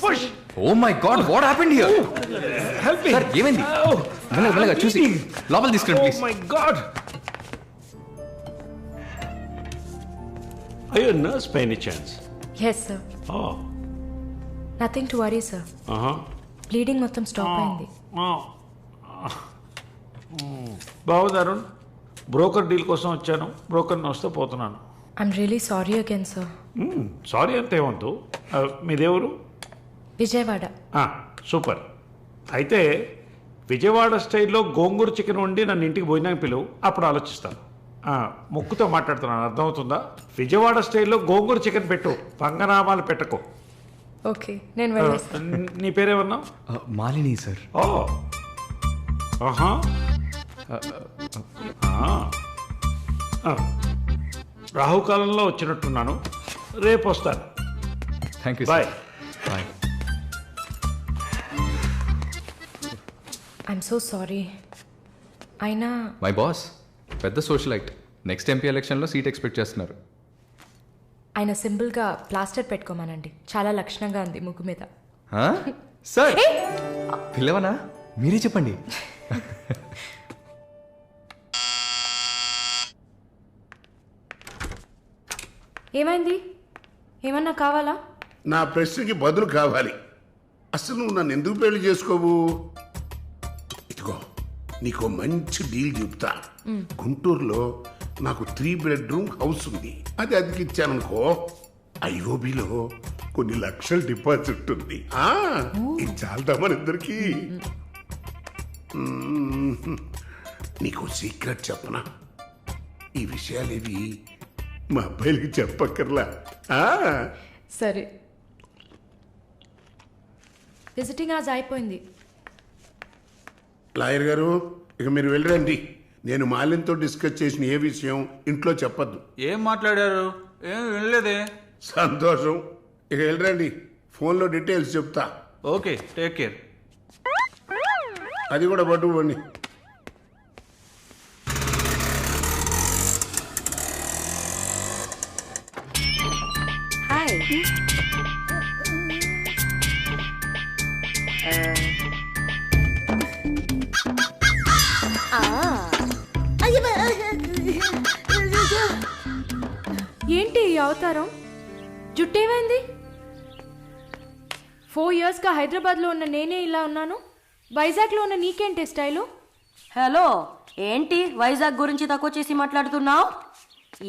push. Oh my God, what happened here? Help me. Sir, ఏమైంది? మెల్లగా చూసి లోపల తీసుకురండి please. Oh my God. Are you a nurse by any chance? Yes, sir. Oh. Nothing to worry, sir. Bleeding మొత్తం stop అయింది. బాగుంది Arun. Broker deal కోసం వచ్చాను. బ్రోకర్ని వస్తే పోతున్నాను. I'm really sorry again, sir. Sorry అంతేమంతు. మీదేవరు? విజయవాడ. సూపర్. అయితే విజయవాడ స్టైల్లో గోంగూర చికెన్ వండి నన్ను ఇంటికి భోజనానికి పిలువు, అప్పుడు ఆలోచిస్తాను. ముక్కుతో మాట్లాడుతున్నాను, అర్థమవుతుందా? విజయవాడ స్టైల్లో గోంగూర చికెన్ పెట్టు, పంగనామాలు పెట్టకు. ఓకే, నేను వెళ్ళేస్తాను. నీ పేరేమన్నా? మాలిని సార్. రాహుకాలంలో వచ్చినట్టున్నాను, రేపు వస్తాను. Thank you. Bye. Bye. I'm so sorry. అయినా మై బాస్ పెద్ద సోషలైట్, నెక్స్ట్ ఎంపీ ఎలక్షన్లో సీట్ ఎక్స్పెక్ట్ చేస్తున్నారు. ఆయన సింపుల్గా ప్లాస్టర్ పెట్టుకోమానండి, చాలా లక్షణంగా ఉంది ముగ్గు మీద. సార్ పిల్లవనా, మీరే చెప్పండి. ఏమైంది? ఏమన్నా కావాలా? నా ప్రశ్నకి బదులు కావాలి. అసలు నువ్వు నన్ను ఎందుకు పెళ్లి చేసుకోవు? ఇదిగో నీకు మంచి డీల్ చెప్తా. గుంటూరులో నాకు 3 bedroom హౌస్ ఉంది. అది అదికిచ్చాననుకో, ఐఓబిలో కొన్ని లక్షల డిపాజిట్ ఉంది. ఇది చాలదా మన ఇద్దరికి? నీకు సీక్రెట్ చెప్పనా? ఈ విషయాలేవి మా అబ్బాయిలకి చెప్పక్కర్లా. సరే, విజిటింగ్ ఆజ్ అయిపోయింది. లాయర్ గారు, ఇక మీరు వెళ్ళరండి. నేను మాలిన్తో డిస్కస్ చేసిన ఏ విషయం ఇంట్లో చెప్పద్దు. ఏం మాట్లాడారు? ఏం వినలేదే. సంతోషం, ఇక వెళ్ళరండి. ఫోన్లో డీటెయిల్స్ చెప్తా. Okay, take care. అది కూడా పట్టుకోండి. హాయ్. ఏంటి ఈ అవతారం? జుట్టేమైంది? 4 yearsగా హైదరాబాద్లో ఉన్న నేనే ఇలా ఉన్నాను, వైజాగ్లో ఉన్న నీకేంటి స్టైలు? హలో, ఏంటి వైజాగ్ గురించి తక్కువ చేసి మాట్లాడుతున్నావు?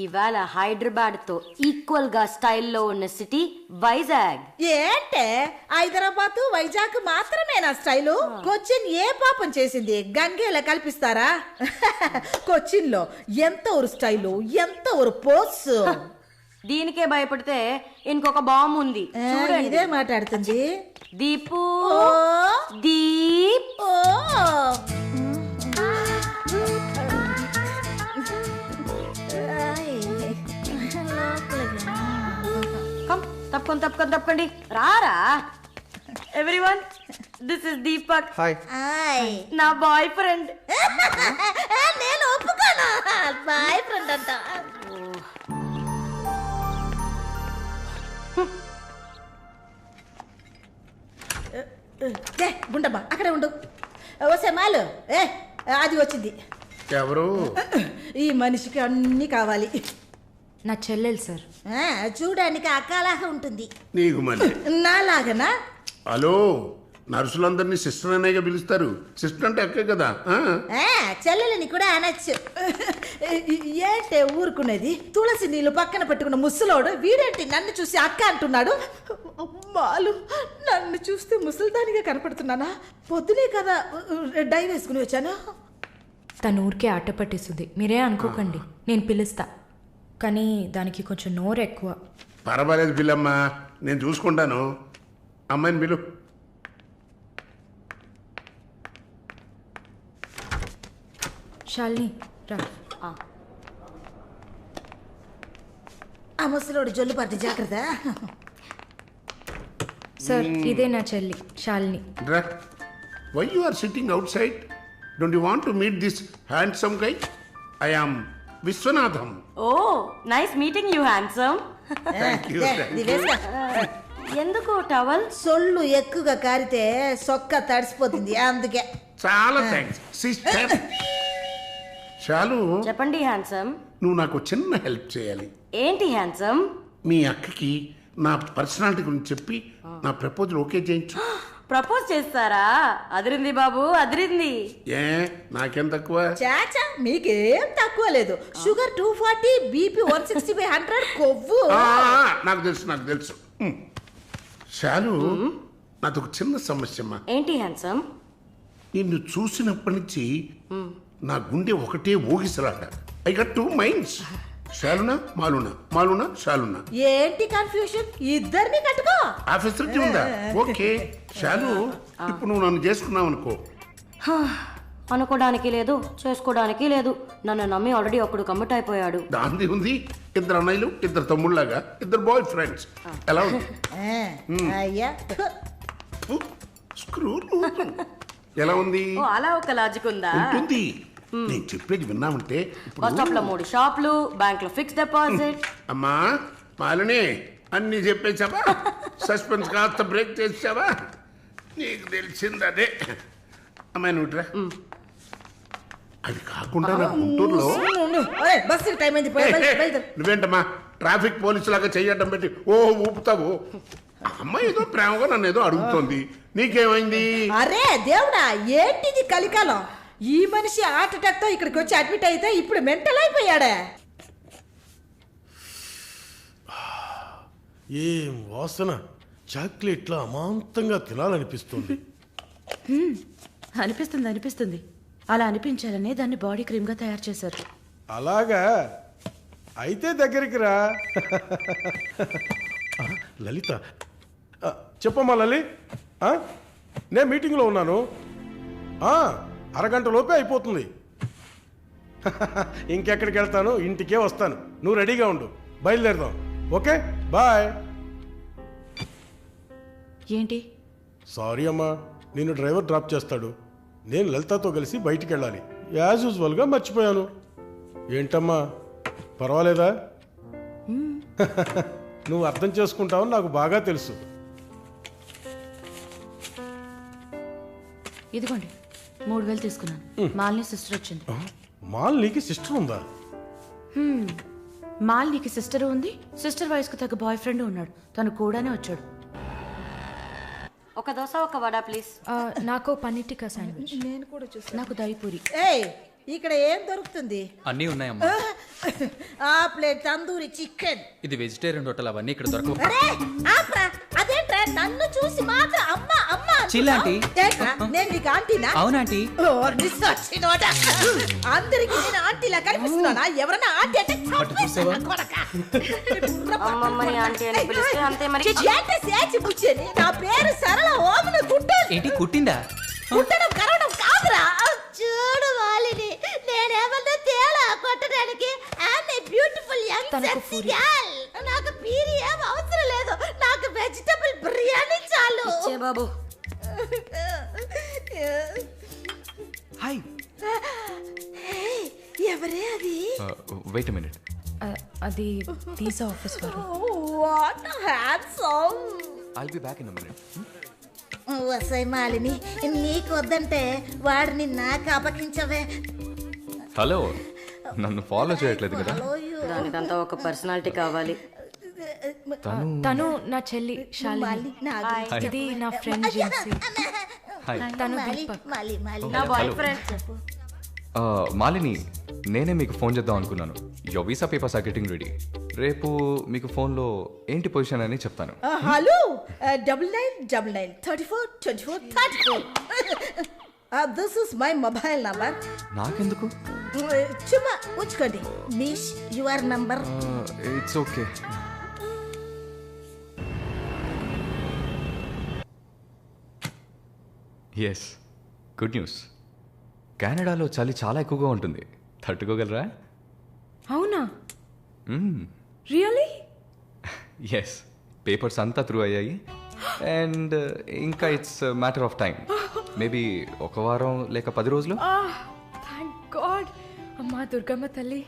ఇవాళ హైదరాబాద్తో ఈక్వల్గా స్టైల్లో ఉన్న సిటీ వైజాగ్. ఏంటే హైదరాబాద్ వైజాగ్ మాత్రమేనా స్టైలు? కొచ్చిన్ ఏ పాపం చేసింది? గంగేలా కల్పిస్తారా? కొచ్చిన్ లో ఎంత ఊరు స్టైలు, ఎంత ఊరు పోస్. దీనికే భయపడితే ఇంకొక బాంబు ఉంది, ఇదే మాట్లాడుతుంది. దీపు, దీప్. తప్పకండి రారా. Everyone, this is Deepak. Hi. నా బాయ్ ఫ్రెండ్. నేను ఒప్పుకోను, బాయ్ ఫ్రెండ్ అంట. గుండమ్మా అక్కడే ఉండు. వస్తే మాలు అది వచ్చింది. ఎవరు? ఈ మనిషికి అన్ని కావాలి. నా చెల్లెలు సార్. చూడడానికి అక్కలాగా ఉంటుంది. నీకు మళ్ళీ నాలాగనా? హలో, నర్సులందరినీ సిస్టర్ అనేగా పిలుస్తారు. సిస్టర్ అంటే అక్కే కదా. చెల్లెలని కూడా అనొచ్చు. ఏంటే ఊరుకునేది? తులసి నీళ్ళు పక్కన పెట్టుకున్న ముసలోడు వీడేంటి నన్ను చూసి అక్క అంటున్నాడు? అమ్మాలు, నన్ను చూస్తే ముసలిదానిగా కనపడుతున్నానా? పొద్దునే కదా డై వేసుకుని వచ్చాను. తను ఊరికే ఆట పట్టిస్తుంది, మీరే అనుకోకండి. నేను పిలుస్తా, కానీ దానికి కొంచెం నోరు ఎక్కువ. పర్వాలేదు పిల్లమ్మా, నేను చూసుకుంటాను. అమ్మాయిని పిలు. శాలిని రా. ఆ ముసలోడు జొల్లు పడితే జాగ్రత్త. సార్, ఇదే నా చెల్లి Shalini. Why you are sitting outside? Don't you want to meet this handsome guy? I am Vishwanatham. Oh, nice meeting you handsome. Thank you. ఎందుకు టవల్? సొల్లు ఎక్కువగా కారితే సొక్క తడిసిపోతుంది అందుకే. చాలా థ్యాంక్స్ సిస్టర్. చాలు, చెప్పండి హ్యాండ్సమ్. నువ్వు నాకు చిన్న హెల్ప్ చేయాలి. ఏంటి హ్యాండ్సమ్? మీ అక్కకి నా పర్సనాలిటీ గురించి చెప్పి నా ప్రపోజల్ ఓకే చేయించు. ప్రపోజ్ చేస్తారా? అదిరింది బాబు, అదిరింది. ఏ నాకేం తక్కువ? చాచా మీకేం తక్కువ లేదు. షుగర్ 240, బీపీ 160/100, కొవ్వు. నాకు తెలుసు. చాలు, నాదొక చిన్న సమస్య అమ్మా. ఏంటి హ్యాండ్సమ్? నిన్ను చూసినప్పటి నుంచి నా గుండె ఒకటే ఊగిసలాట. I got 2 minds. శాలునా మాలునా శాలునా. ఏంటి కన్ఫ్యూషన్? ఇద్దరిని కట్టుకో. ఆఫీసర్కి ఉందా? ఓకే శాలు, ఇప్పుడు నువ్వు నన్ను చేసుకున్నావు అనుకో. అనుకోవడానికి లేదు, చేసుకోవడానికి లేదు. నన్ను నమ్మి ఆల్రెడీ ఒకడు కమిట్ అయిపోయాడు. దాంది ఉంది. 2 అన్నయ్యలు, 2 తమ్ముళ్ళలాగా 2 బాయ్ ఫ్రెండ్స్. ఎలా ఉంది? అయ్యా స్క్రూ ఎలా ఉంది? ఓ, అలా ఒక లాజిక్ ఉందా? ఉంటుంది. నేను చెప్పేది విన్నామంటే ఇప్పుడు బస్ స్టాప్ లో 3 షాపులు, బ్యాంక్ లో ఫిక్స్ డిపాజిట్. అమ్మా మాలిని అన్ని చెప్పేసావా? సస్పెన్స్ కాస్త బ్రేక్ చేసావా? నీకు తెలిసింది అదే. అమ్మాయి నువ్వుట్రా. అది కాకుండా నా గుంటూరులో బస్సు టైం అయింది. నువ్వేంటమ్మా ట్రాఫిక్ పోలీసు లాగా చెయ్యడం పెట్టి ఊపుతావు? అమ్మాయి ఏదో ప్రేమగా నన్ను ఏదో అడుగుతోంది. నీకేమైంది? అరే దేవుడా, ఏంటిది కలికాలం? ఈ మనిషి హార్ట్ అటాక్ తో ఇక్కడికి వచ్చి అడ్మిట్ అయితే ఇప్పుడు మెంటల్ అయిపోయాడే. ఏం వాసన! చాక్లెట్లా అమాంతంగా తినాలనిపిస్తుంది. అనిపిస్తుంది. అలా అనిపించాలనే దాన్ని బాడీ క్రీమ్ గా తయారు చేశారు. అలాగా? అయితే దగ్గరికి రా. లలిత, చెప్పమ్మా లలి. నేను మీటింగ్లో ఉన్నాను. అరగంట లోపే అయిపోతుంది. ఇంకెక్కడికి వెళ్తాను? ఇంటికే వస్తాను. నువ్వు రెడీగా ఉండు, బయలుదేరదాం. Okay bye. ఏంటి? సారీ అమ్మా, నిన్ను డ్రైవర్ డ్రాప్ చేస్తాడు. నేను లలితతో కలిసి బయటికి వెళ్ళాలి. యాజ్ యూజువల్గా మర్చిపోయాను. ఏంటమ్మా పర్వాలేదా? నువ్వు అర్థం చేసుకుంటావని నాకు బాగా తెలుసు. ఇదిగోండి 3000 తీసుకున్నాను. మాలిని సిస్టర్ వచ్చింది. మాలినికి సిస్టర్ ఉందా? మాలినికి సిస్టర్ ఉంది. సిస్టర్ వయసుకు తగ్గ బాయ్ ఫ్రెండ్ ఉన్నాడు. తను కూడానే వచ్చాడు. ఒక దోశ, ఒక వడ ప్లీజ్. నాకు పన్నీర్ టిక్కా శాండ్విచ్. నేను కూడా చూసాను. నాకు దయపూరి. ఏయ్, ఇక్కడ ఏం దొరుకుతుంది? అన్నీ ఉన్నాయమ్మా. ఆ ప్లేట్ తందూరి చికెన్. ఇది వెజిటేరియన్ హోటల్, అవన్నీ ఇక్కడ దొరకవు. అరే ఆప్రా, అదేంట్రా నన్ను చూసి మాత్రం అమ్మ అమ్మ చిల్లాంటి. నేను నీకు ఆంటీనా? అవునాంటీ. అందరికి నేను ఆంటీలా కనిపిస్తున్నానా? ఎవరన్నా ఆంటీ అంటే అమ్మమ్మని ఆంటీ అని పిలిస్తే అంతే మరి. నా పేరు సరళ ఓమన గుట్టు. ఏంటి కుట్టిందా? కుట్టడం కరవడం కాదురా. చూడు వాలిని, నేనేమన్నా తేలా కొట్టడానికి. I'm a beautiful young sexy girl. నాకు పీరి ఏం అవసరం లేదు. నాకు వెజిటబుల్ బిర్యానీ చాలు. ఇచ్చే బాబు. హాయ్. ఎవరే అది? Wait a minute. అది వీసా ఆఫీస్ వారు. What handsome. I'll be back in a minute. వసై మాలిని, నీకు వద్దంటే వాడిని నాకు అపకించవే. హలో, నన్ను ఫాలో చేయట్లేదు కదా? దానికంతా ఒక పర్సనాలిటీ కావాలి. తను నా చెల్లి శాలిని. ఇది నా ఫ్రెండ్ జెన్సీ. తను దీపక్. నా బాయ్ ఫ్రెండ్. మాలిని, నేనే మీకు ఫోన్ చేద్దాం అనుకున్నాను. Your visa papers are getting ready. రేపు మీకు ఫోన్లో ఏంటి పొజిషన్ అని చెప్తాను. Hello, 9999342434. This is my mobile number. నాకెందుకు? చుమ్మా ఉంచుకోండి. నిష్ your number. It's okay. Yes, good news. కెనడాలో చలి చాలా ఎక్కువగా ఉంటుంది. తట్టుకోగలరా? అవునా? రియలీ? ఎస్, పేపర్స్ అంతా త్రూ అయ్యాయి. అండ్ ఇంకా it's matter of time. Maybe 1 వారం లేక 10 రోజులు. Thank god. అమ్మా దుర్గమ్మ తల్లి,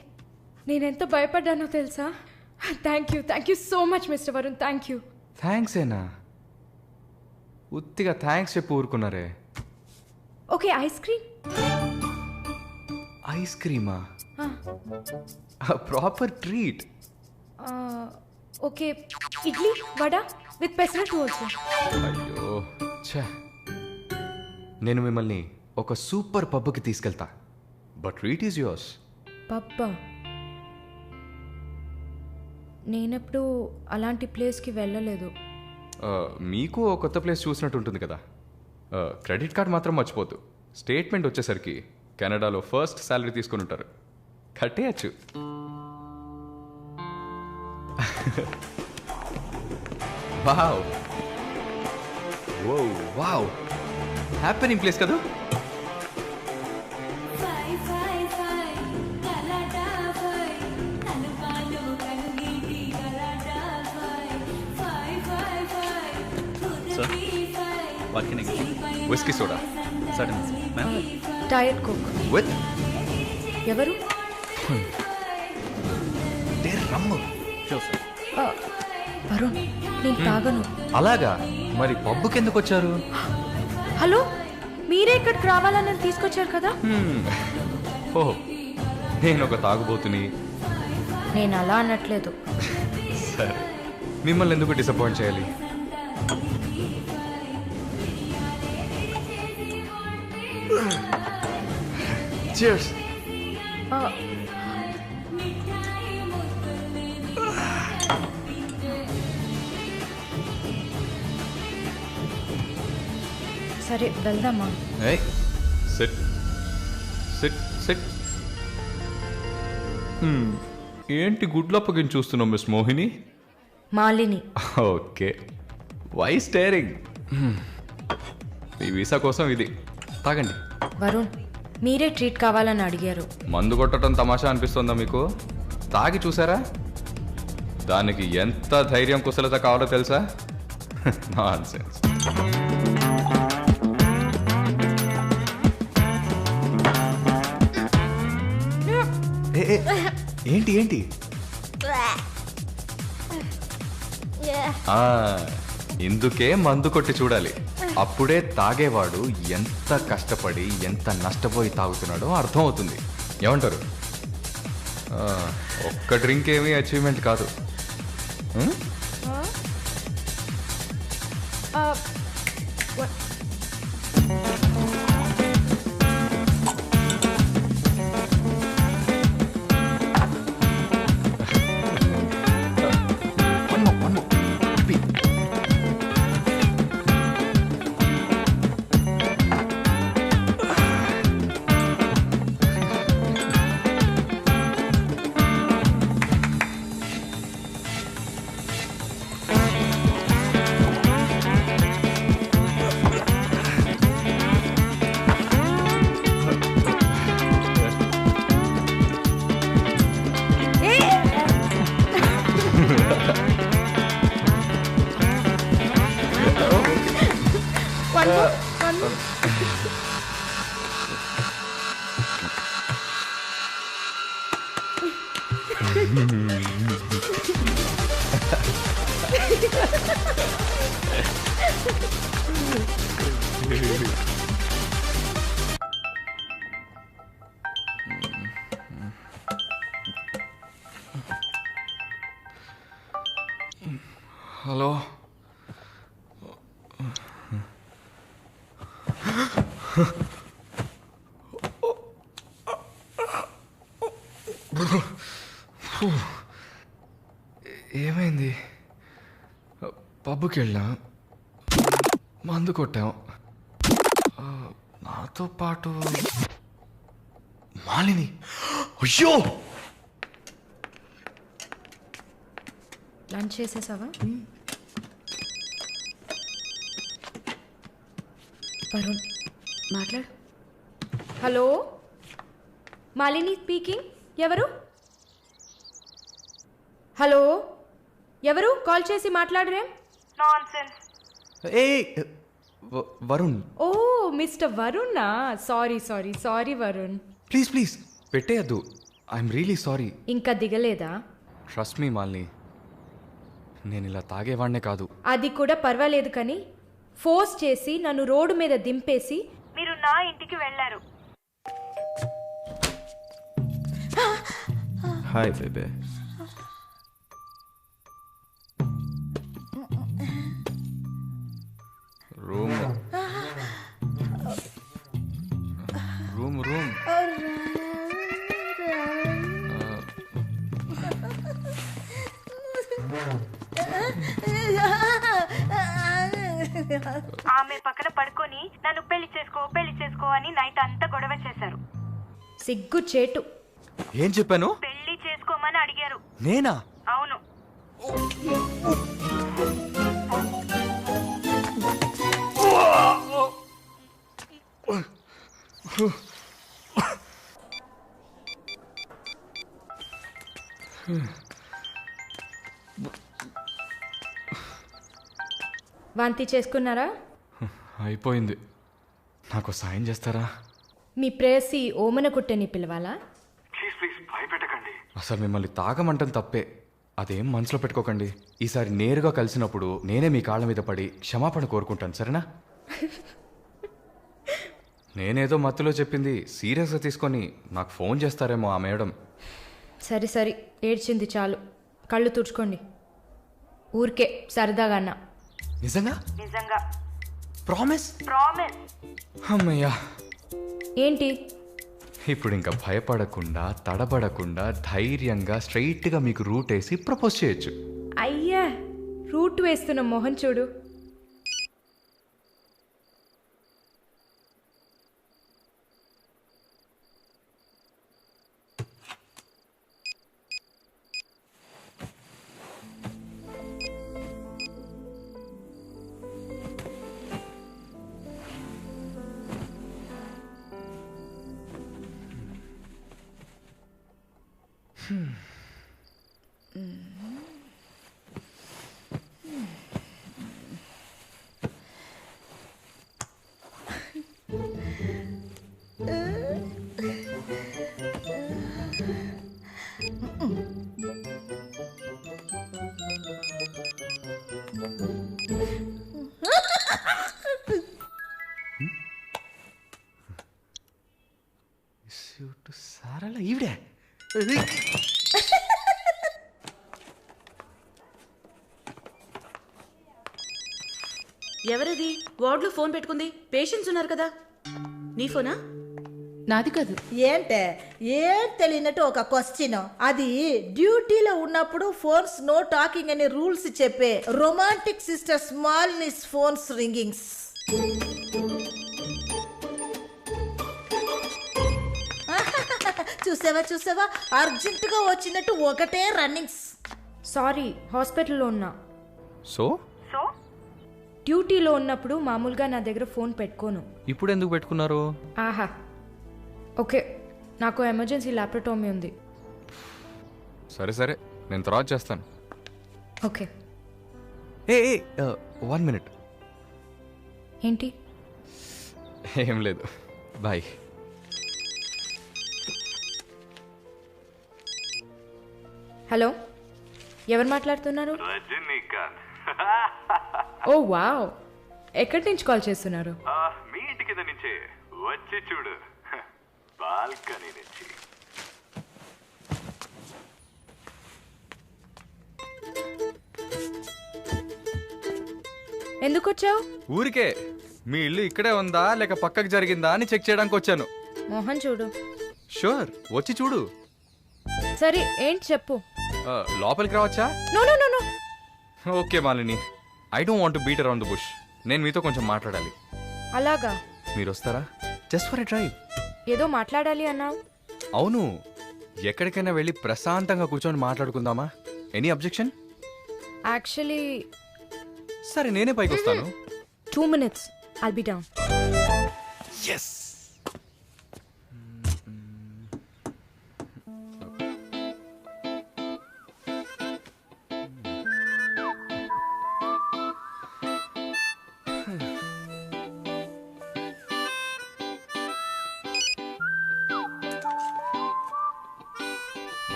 నేనెంత భయపడ్డానో తెలుసా? Thank you so much mister Varun. Thank you. Thanks ఏనా? ఉత్తిగా థ్యాంక్స్ చెప్పి ఊరుకున్నారే. Okay, ice cream. ఐస్ క్రీమా? Proper treat. Okay, idli vada with pesarattu also. అయ్యో ఛే, నేను మిమ్మల్ని ఒక సూపర్ పబ్కి తీసుకెళ్తా, బట్ ట్రీట్ ఈజ్ యువర్స్. పబ్బా? నేనెప్పుడు అలాంటి ప్లేస్కి వెళ్ళలేదు. మీకు ఓ కొత్త ప్లేస్ చూసినట్టు ఉంటుంది కదా. క్రెడిట్ కార్డ్ మాత్రం మర్చిపోద్దు. స్టేట్మెంట్ వచ్చేసరికి కెనడాలో ఫస్ట్ శాలరీ తీసుకుని ఉంటారు, కట్టేయచ్చు. వావ్ వావ్, హ్యాపెనింగ్ ప్లేస్ కదా. Whisky soda diet coke with ఎవరు? రమ్ము. వరుణ్, నేను తాగను. అలాగా? మరి పబ్బుకి ఎందుకు వచ్చారు? హలో, మీరే ఇక్కడికి రావాలని నన్ను తీసుకొచ్చారు కదా. ఓహ్, నేను ఒక తాగుబోతుని. నేను అలా అనట్లేదు. సరే, మిమ్మల్ని ఎందుకు డిసప్పాయింట్ చేయాలి? Cheers. సరే, వెళ్దామా? Hey, sit. ఏంటి గుడ్లప్పగిని చూస్తున్నావు miss Mohini? Malini. Okay, why staring? మీ వీసా కోసం ఇది తాగండి. వరుణ్, మీరే ట్రీట్ కావాలని అడిగారు. మందు కొట్టడం తమాషా అనిపిస్తుందా మీకు? తాగి చూసారా? దానికి ఎంత ధైర్యం కుశలత కావాలో తెలుసా? నాన్సెన్స్. ఏంటి ఏంటి? ఇందుకే మందు కొట్టి చూడాలి, అప్పుడే తాగేవాడు ఎంత కష్టపడి ఎంత నష్టపోయి తాగుతున్నాడో అర్థం అవుతుంది. ఏమంటారు? ఒక్క డ్రింక్ ఏమీ అచీవ్మెంట్ కాదు. హలో, ఏమైంది? పబ్కి వెళ్ళాం, మందు కొట్టాం, నాతో పాటు మాలిని. అయ్యో, లంచ్ చేసేసావా? వరుణ్, మాట్లాడు. Hello, Malini speaking. ఎవరు? హలో, ఎవరు? కాల్ చేసి మాట్లాడరేం? ఏ వరుణ్. ఓ, మిస్టర్ వరుణా? సారీ వరుణ్. ప్లీజ్ పెట్టేయద్దు. I'm really sorry. ఇంకా దిగలేదా? ట్రస్ట్ మీ మాలిని, నేను ఇలా తాగేవాడినే కాదు. అది కూడా పర్వాలేదు కానీ ఫోర్స్ చేసి నన్ను రోడ్డు మీద దింపేసి మీరు నా ఇంటికి వెళ్ళారు. హాయ్ బేబే. రూమ్ రూమ్ రూమ్ ఆమె పక్కన పడుకొని నన్ను పెళ్లి చేసుకో అని నైట్ అంతా గొడవ చేశారు. సిగ్గు చేటు. ఏం చెప్పాను? పెళ్లి చేసుకోమని అడిగారు. నేనా? అవును. వాంతి చేసుకున్నారా? అయిపోయింది. నాకు సాయం చేస్తారా? మీ ప్రేయసి ఓమన కుట్టని పిలవాలా? అసలు మిమ్మల్ని తాగమంటం తప్పే. అదేం మనసులో పెట్టుకోకండి. ఈసారి నేరుగా కలిసినప్పుడు నేనే మీ కాళ్ళ మీద పడి క్షమాపణ కోరుకుంటాను, సరేనా? నేనేదో మత్తులో చెప్పింది సీరియస్గా తీసుకొని నాకు ఫోన్ చేస్తారేమో ఆ మేడం. సరే ఏడ్చింది చాలు. కళ్ళు తుడుచుకోండి. ఊరికే సరదాగా అన్నా. నిజంగా? ప్రామిస్? అమ్మయ్యా. ఏంటి? ఇప్పుడు ఇంకా భయపడకుండా తడబడకుండా ధైర్యంగా స్ట్రైట్గా మీకు రూట్ వేసి ప్రపోజ్ చేయొచ్చు. అయ్యా, రూట్ వేస్తున్న మొహం చూడు. సారాల ఈవిడే. ఎవరది వార్డులో ఫోన్ పెట్టుకుంది? పేషెంట్స్ ఉన్నారు కదా. నీ ఫోనా? నాది కాదు. ఏంటే ఏం తెలియనట్టు ఒక క్వశ్చన్. అది డ్యూటీలో ఉన్నప్పుడు ఫోన్స్ నో టాకింగ్ అనే రూల్స్ చెప్పే romantic sister smallness phones ringings. చూసావా అర్జెంటుగా వచ్చినట్టు ఒకటే రన్నింగ్స్. సారీ, హాస్పిటల్లో ఉన్నా. సో డ్యూటీలో ఉన్నప్పుడు మామూలుగా నా దగ్గర ఫోన్ పెట్టుకోను. ఇప్పుడు ఎందుకు పెట్టుకున్నారు? ఆహా, ఓకే, నాకు ఎమర్జెన్సీ ల్యాప్రటోమీ ఉంది. సరే నేను తర్వాత చేస్తాను. ఓకే. ఏ 1 minute. ఏంటి? ఏం లేదు, బాయ్. హలో, ఎవరు మాట్లాడుతున్నారు? రజనీకాంత్. ఓ వావ్, ఎక్కడి నుంచి కాల్ చేస్తున్నారు? మీ ఇంటి కింద నుంచే, వచ్చి చూడు, బాల్కనీ నుంచి. ఎందుకు వచ్చావు? ఊరికే. మీ ఇల్లు ఇక్కడే ఉందా లేక పక్కకు జరిగిందా అని చెక్ చేయడానికి వచ్చాను. మోహన్ చూడు. షూర్, వచ్చి చూడు. సరే, ఏంటి చెప్పు. లోపలికి రావచ్చా? No no no no. Okay Malini, I don't want to beat around the bush. నేను మీతో కొంచెం మాట్లాడాలి. అలాగా? మీరు వస్తారా? Just for a drive. ఏదో మాట్లాడాలి అన్నావు. అవును, ఎక్కడికైనా వెళ్ళి ప్రశాంతంగా కూర్చొని మాట్లాడుకుందామా? Any objection? యాక్చువల్లీ సరే, నేనే పైకి వస్తాను. 2 minutes, I'll be down. Yes.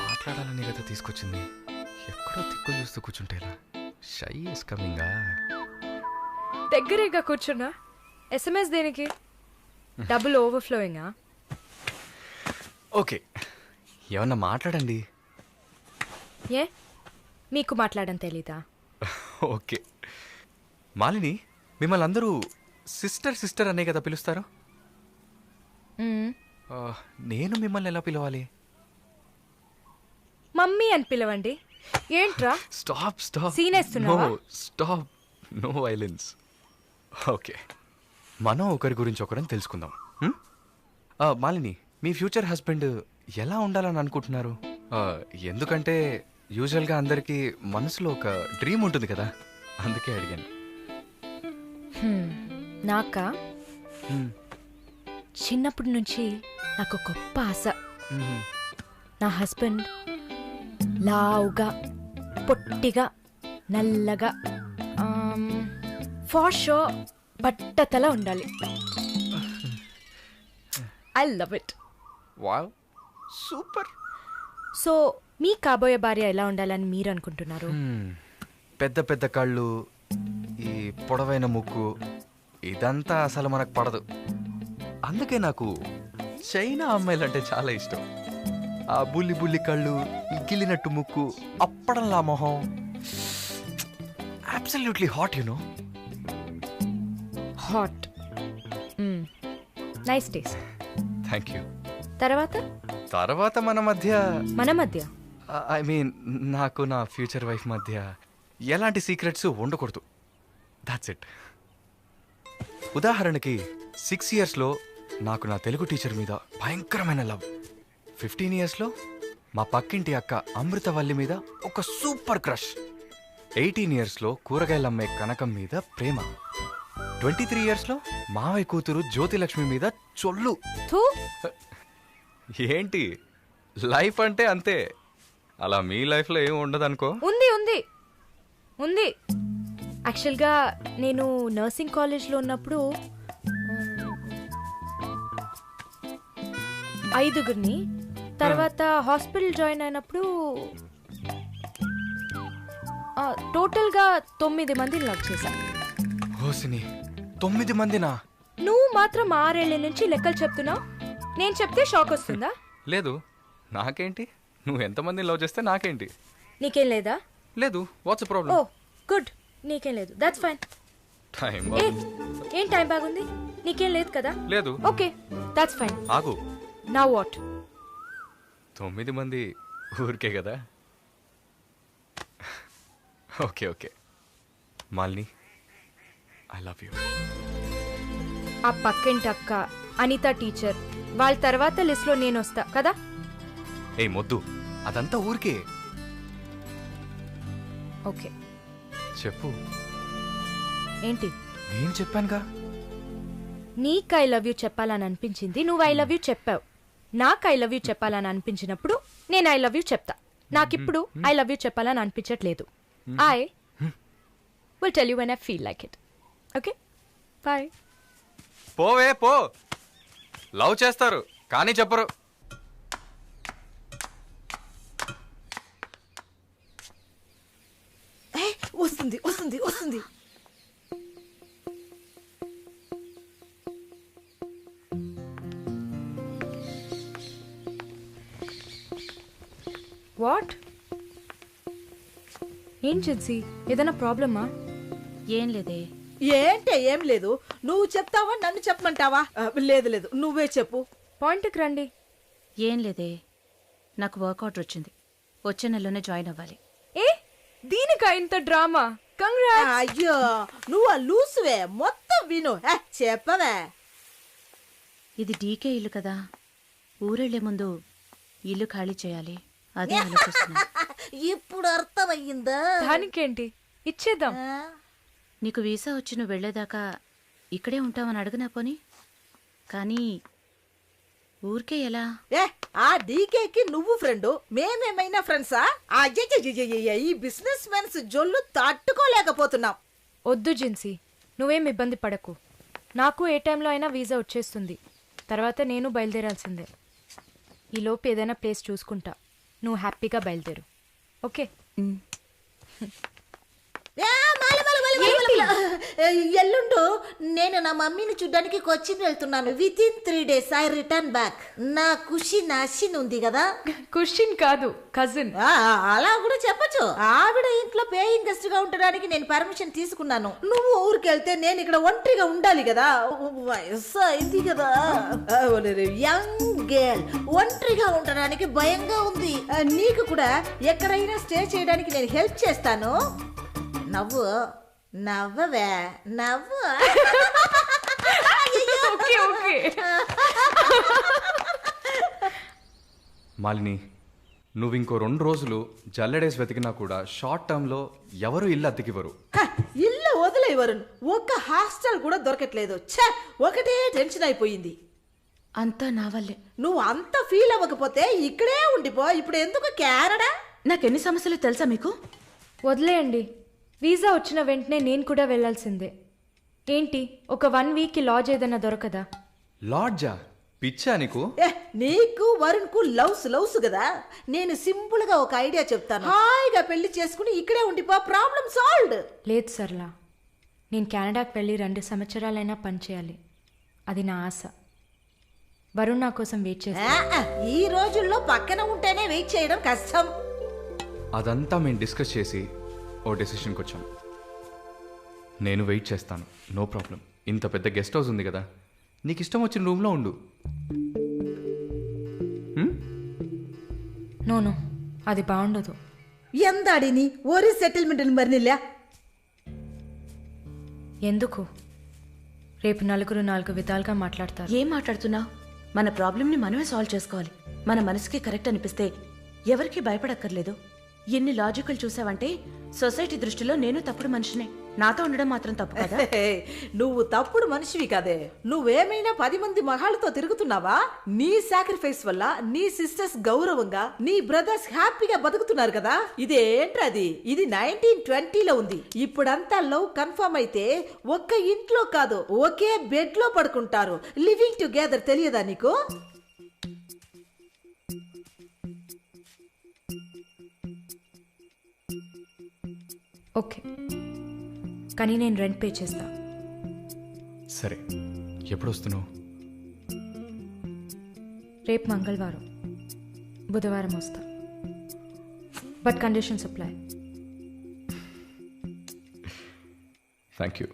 మాట్లాడాలని కదా తీసుకొచ్చింది. ఎక్కడో తిక్కులు చూస్తూ కూర్చుంటేలా. Shy is కమింగా. దగ్గరేగా కూర్చున్నా. ఎస్ఎంఎస్ దేనికి? డబుల్ ఓవర్ఫ్లోయింగా? ఓకే, ఏమన్నా మాట్లాడండి. ఏ మీకు మాట్లాడడం తెలీదా? ఓకే మాలిని, మిమ్మల్ని అందరూ సిస్టర్ సిస్టర్ అనే కదా పిలుస్తారు? నేను మిమ్మల్ని ఎలా పిలవాలి? మమ్మీ అని పిలవండి. ఏంట్రా స్టాప్ స్టాప్. సీనేస్తున్నావా? Stop, no violence. ఓకే, మనం ఒకరి గురించి ఒకరని తెలుసుకుందాం. మాలిని, మీ ఫ్యూచర్ హస్బెండ్ ఎలా ఉండాలని అనుకుంటున్నారు? ఎందుకంటే యూజువల్గా అందరికీ మనసులో ఒక డ్రీమ్ ఉంటుంది కదా, అందుకే అడిగాను. నాకా చిన్నప్పటి నుంచి నాకు గొప్ప ఆశ. నా హస్బెండ్ లావుగా, పొట్టిగా, నల్లగా, ఫార్ షో బట్టతల ఉండాలి. I love it. Wow, super. So మీ కాబోయే భార్య ఎలా ఉండాలని మీరు అనుకుంటున్నారు? పెద్ద పెద్ద కళ్ళు, ఈ పొడవైన ముక్కు, ఇదంతా అసలు మనకు పడదు. అందుకే నాకు చైనా అమ్మాయిలంటే చాలా ఇష్టం. ఆ బుల్లి బుల్లి కళ్ళు, ఈ గిల్లినట్టు ముక్కు, అప్పడంలా మొహం, absolutely hot, you know. Hot, nice taste. Thank you. తర్వాత మన మధ్య ఐ మీన్ నాకు నా ఫ్యూచర్ వైఫ్ మధ్య ఎలాంటి సీక్రెట్స్ ఉండకూడదు. That's it. ఉదాహరణకి 6 yearsలో నాకు నా తెలుగు టీచర్ మీద భయంకరమైన లవ్. 15 yearsలో మా పక్కింటి అక్క అమృతవల్లి మీద ఒక సూపర్ క్రష్. 18 yearsలో కూరగాయలమ్మే కనకం మీద ప్రేమ. 23 yearsలో మావయ్య కూతురు జ్యోతిలక్ష్మి మీద చొల్లు. ఏంటి, లైఫ్ అంటే అంతే. అలా మీ లైఫ్లో ఏమి ఉండదు అనుకో. ఉంది. యాక్చువల్గా నేను నర్సింగ్ కాలేజ్లో ఉన్నప్పుడు 5 తర్వాత హాస్పిటల్ జాయిన్ అయినప్పుడు టోటల్గా 9 మందిని లవ్ చేశా. హోసిని, 9 మందినా? నువ్వు మాత్రం 6 ఏళ్ల నుంచి లెక్కలు చెప్తున్నావు. నేను చెప్తే షాక్ వస్తుందా? లేదు, నాకేంటి, నువ్వు ఎంతమందిని లవ్ చేస్తే నాకేంటి. నీకేం లేదా? లేదు. What's problem? ఓ గుడ్, నీకేం లేదు. That's fine. టైం ఏం టైం బాగుంది? నీకేం లేదు కదా? లేదు. Okay, that's fine. ఆగు. Now what? 9 మంది ఊరికే కదా. Okay Malini, I love you. ఆ పక్కింటి అక్క, అనిత టీచర్, వాళ్ళ తర్వాత లిస్ట్లో నేను వస్తా కదా. ఏ మొద్దు, అదంతా ఊరికే. ఓకే చెప్పు. ఏంటి? నేను చెప్పానుగా. నీకు ఐ లవ్ యూ చెప్పాలని అనిపించింది, నువ్వు ఐ లవ్ యూ చెప్పావు. నాకు ఐ లవ్ యూ చెప్పాలని అనిపించినప్పుడు నేను ఐ లవ్ యూ చెప్తా. నాకిప్పుడు ఐ లవ్ యూ చెప్పాలని అనిపించట్లేదు. I will tell you when I feel like it. Okay, bye. పోవే పో. లవ్ చేస్తారు కానీ చెప్పరు. వస్తుంది. వాట్? ఏం జిన్సీ, ఏదైనా ప్రాబ్లమా? ఏం లేదే. ఏంటే ఏం లేదు. నువ్వు చెప్తావా నన్ను చెప్పమంటావా? లేదు, నువ్వే చెప్పు. పాయింట్కి రండి. ఏం లేదే, నాకు వర్క్ ఆర్డర్ వచ్చింది. వచ్చే నెలలోనే జాయిన్ అవ్వాలి. దీనికా ఇంత డ్రామా? కంగ్రాట్స్. అయ్యో, నువ్వు లూసువే. మొత్తం విను, చెప్పవే. ఇది డీకే ఇల్లు కదా, ఊరెళ్లే ముందు ఇల్లు ఖాళీ చేయాలి. అదే ఆలోచిస్తున్నా. ఇప్పుడు అర్థమయ్యిందా? దానికేంటి, ఇచ్చేద్దాం. నీకు వీసా వచ్చి నువ్వు వెళ్లేదాకా ఇక్కడే ఉంటావని అడగనా పోని. కానీ ఊరికే ఎలా? ఆ డీకేకి నువ్వు ఫ్రెండు, మేమేమైనా ఫ్రెండ్సా? ఈ బిజినెస్ మెన్స్ జొల్లు తట్టుకోలేకపోతున్నాం. వద్దు జిన్సీ, నువ్వేం ఇబ్బంది పడకు. నాకు ఏ టైంలో అయినా వీసా వచ్చేస్తుంది. తర్వాత నేను బయలుదేరాల్సిందే. ఈలోపు ఏదైనా ప్లేస్ చూసుకుంటా. నువ్వు హ్యాపీగా బయలుదేరు. ఓకే? ఎల్లుండు నేను నా మమ్మీని చూడ్డానికి కొచ్చిన్ వెళ్తున్నాను. With in 3 days I return back. నా ఖుషి నాశిన్ ఉంది కదా. క్వశ్చన్ కాదు, కజిన్. అలా కూడా చెప్పచ్చు. ఆవిడ ఇంట్లో పేయింగ్ గెస్ట్ గా ఉండడానికి నేను పర్మిషన్ తీసుకున్నాను. నువ్వు ఊరికెళ్తే నేను ఇక్కడ ఒంటరిగా ఉండాలి కదా. వయసు అయింది కదా. యంగ్ గర్ల్ ఒంటరిగా ఉండడానికి భయంగా ఉంది. నీకు కూడా ఎక్కడైనా స్టే చేయడానికి నేను హెల్ప్ చేస్తాను. నవ్వు నవ్వవే నవ్వు. మాలిని, నువ్వు ఇంకో 2 రోజులు జల్లెడేసి వెతికినా కూడా షార్ట్ టర్మ్లో ఎవరు ఇల్లు అద్దెకివ్వరు. ఇల్లు వదిలే వరుణ్, ఒక్క హాస్టల్ కూడా దొరకట్లేదు. ఒకటే టెన్షన్ అయిపోయింది. అంతా నా వల్లే. నువ్వు అంత ఫీల్ అవ్వకపోతే ఇక్కడే ఉండిపో. ఇప్పుడు ఎందుకు కెనడా? నాకెన్ని సమస్యలు తెలుసా మీకు? వదిలేయండి. వీసా వచ్చిన వెంటనే నేను కూడా వెళ్ళాల్సిందే. ఏంటి, ఒక 1 weekకి లాడ్జ్ ఏదైనా దొరకదా? లాడ్జా? పిచ్చా నీకు? నీకు వరుణ్ కు లవ్స్ కదా. నేను సింపుల్ గా ఒక ఐడియా చెప్తాను. హాయిగా పెళ్లి చేసుకుని ఇక్కడే ఉండిపో. Problem solved. లేదు సర్లా, నేను కెనడాకి వెళ్ళి 2 సంవత్సరాలైనా పనిచేయాలి. అది నా ఆశ. వరుణ్ నా కోసం వెయిట్ చేస్తా. ఈ రోజుల్లో పక్కన ఉంటేనే వెయిట్ చేయడం కష్టం. అదంతా మేము డిస్కస్ చేసి ఓ డెసిషన్కి వచ్చాం. నేను వెయిట్ చేస్తాను, నో ప్రాబ్లం. ఇంత పెద్ద గెస్ట్ హౌస్ ఉంది కదా, నీకు ఇష్టం వచ్చిన రూమ్లో ఉండు. నో, అది బాగుండదు. ఎందాడిని ఓరి సెటిల్మెంట్ మరినిల్లా. ఎందుకు? రేపు నలుగురు 4 విధాలుగా మాట్లాడతారు. ఏం మాట్లాడుతున్నావు? మన ప్రాబ్లంని మనమే సాల్వ్ చేసుకోవాలి. మన మనసుకి కరెక్ట్ అనిపిస్తే ఎవరికి భయపడక్కర్లేదు. ఎన్ని లాజికల్ చూసావంటే సొసైటీ దృష్టిలో నేను తప్పుడు మనిషినే. నాతో ఉండడం మాత్రం తప్పు కదా? నువ్వు తప్పుడు మనిషివి కాదే. నువ్వేమైనా 10 మంది మగాళ్ళతో తిరుగుతున్నావా? నీ సాక్రిఫైస్ వల్ల నీ సిస్టర్స్ గౌరవంగా, నీ బ్రదర్స్ హ్యాపీగా బతుకుతున్నారు కదా. ఇదేంట్రది? ఇది 1920లో ఉంది. ఇప్పుడంతా లవ్ కన్ఫర్మ్ అయితే ఒక్క ఇంట్లో కాదు, ఒకే బెడ్ లో పడుకుంటారు. లివింగ్ టుగెదర్ తెలియదా నీకు? ఓకే, కానీ నేను రెంట్ పే చేస్తా. సరే, ఎప్పుడు వస్తున్నావు? రేపు మంగళవారం, బుధవారం వస్తా. But conditions apply. Thank you.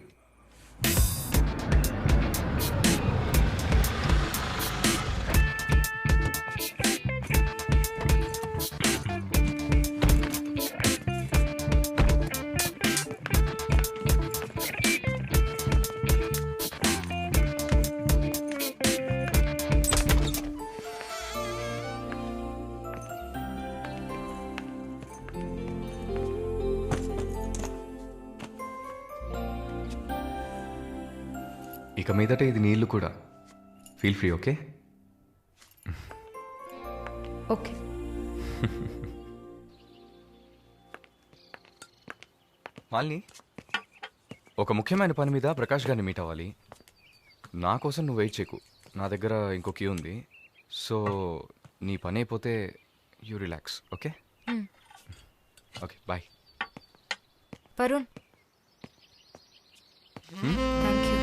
ఇక మీదట ఇది నీళ్ళు కూడా. Feel free. Okay okay. Malini, ఒక ముఖ్యమైన పని మీద ప్రకాష్ గారిని మీట్ అవ్వాలి. నా కోసం నువ్వు వెయిట్ చేయకు. నా దగ్గర ఇంకో క్యూ ఉంది. సో నీ పని అయిపోతే you relax. Okay okay, bye. Varun, thank you.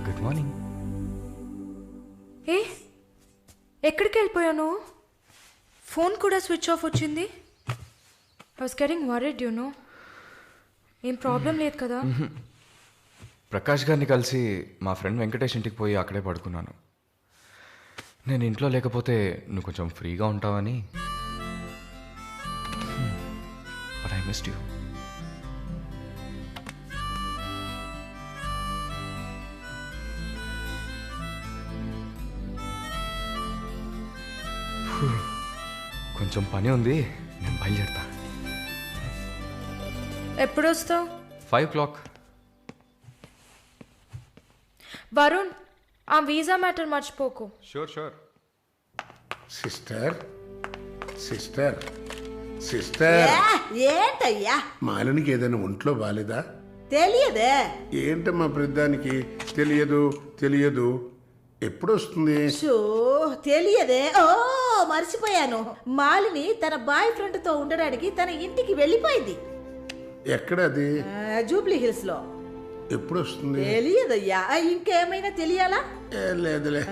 Good morning. ఏ, ఎక్కడికి వెళ్ళిపోయాను? ఫోన్ కూడా స్విచ్ ఆఫ్ వచ్చింది. I was getting worried, you know. ఏం ప్రాబ్లం లేదు కదా? ప్రకాష్ గారిని కలిసి మా ఫ్రెండ్ వెంకటేష్ ఇంటికి పోయి అక్కడే పడుకున్నాను. నేను ఇంట్లో లేకపోతే నువ్వు కొంచెం ఫ్రీగా ఉంటావని. But I missed you. కొంచెం పని ఉంది, నేను బయలుదేరుతా. ఎప్పుడు వస్తావు? 5 o'clock. వరుణ్, ఆ వీసా మ్యాటర్ మర్చిపోకు. షూర్. సిస్టర్ సిస్టర్ సిస్టర్ ఏంటయ్యా మాలినికి ఏదైనా ఒంట్లో బాలేదా? తెలియదే. ఏంటమ్మా ప్రతిదానికి తెలియదు ఎప్పుడు వస్తుంది? షో తెలియదే. ఓ మర్చిపోయాను. మాలిని తన బాయ్ ఫ్రెండ్ తో ఉండడానికి తన ఇంటికి వెళ్ళిపోయింది. ఎక్కడ అది? జూబ్లీ హిల్స్ లో. ఎప్పుడు వస్తుంది? తెలియదయ్యా. ఇంకేమైనా తెలియాలా? లేదులే.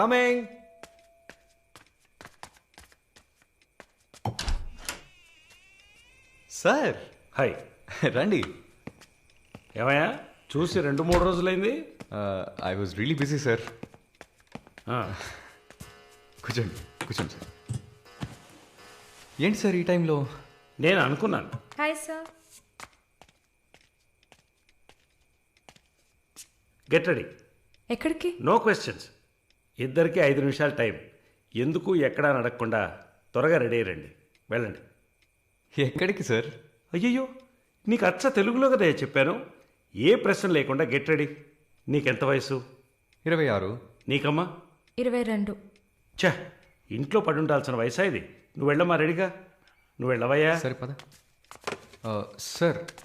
కమింగ్. Sir hi. రండి. ఏమయ్యా చూసి 2-3 రోజులైంది. I was really busy sir. ఆ, కూర్చోండి సార్. ఏంటి సార్ ఈ టైంలో? నేను అనుకున్నాను. Hi sir. Get ready. ఎక్కడికి? No questions. ఇద్దరికి 5 నిమిషాలు టైం. ఎందుకు ఎక్కడా నడకుండా త్వరగా రెడీ అయ్యండి. వెళ్ళండి. ఎక్కడికి సార్? అయ్యయ్యో, నీకు అచ్చ తెలుగులో కదా చెప్పాను. ఏ ప్రశ్న లేకుండా గెట్ రెడీ. నీకెంత వయసు? 26. నీకమ్మా? 22. ఛ, ఇంట్లో పడి ఉండాల్సిన వయసా ఇది? నువ్వు వెళ్ళమ్మా రెడీగా. నువ్వు వెళ్ళవయ్యా. సరే పద. సార్